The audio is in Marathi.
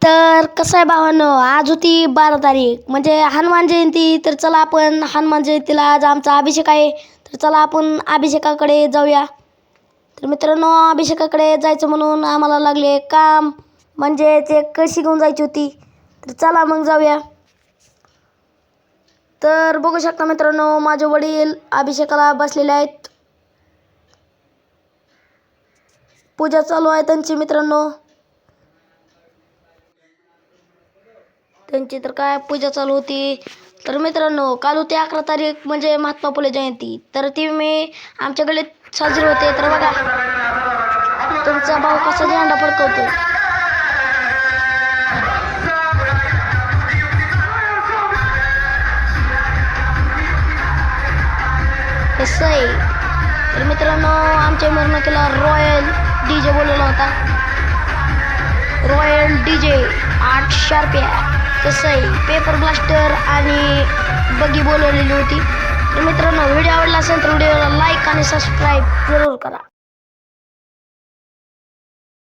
तर कसं आहे भावांनो, आज होती 12 तारीख म्हणजे हनुमान जयंती. तर चला आपण हनुमान जयंतीला आज आमचा अभिषेक आहे. तर चला आपण अभिषेकाकडे जाऊया. तर मित्रांनो, अभिषेकाकडे जायचं म्हणून आम्हाला लागले काम, म्हणजे ते कशी घेऊन जायची होती. तर चला मग जाऊया. तर बघू शकता मित्रांनो, माझे वडील अभिषेकाला बसलेले आहेत. पूजा चालू आहे त्यांची मित्रांनो. त्यांची तर काय पूजा चालू होती. तर मित्रांनो, काल होती 11 तारीख म्हणजे महात्मा फुले जयंती. तर ती मी आमच्या गल्लीत साजरी होते. तर बघा तुमचा भाऊ कसा झेंडा फडकवतो. कसं आहे. तर मित्रांनो, आमच्या मिरवणुकीला रॉयल डीजे बोलवला होता. रॉयल डीजे 800 रुपये. कसं आहे, पेपर ब्लास्टर आणि बगी बोलवलेली होती. तर मित्रांनो, व्हिडिओ आवडला असेल तर व्हिडिओला लाईक आणि सबस्क्राईब जरूर करा.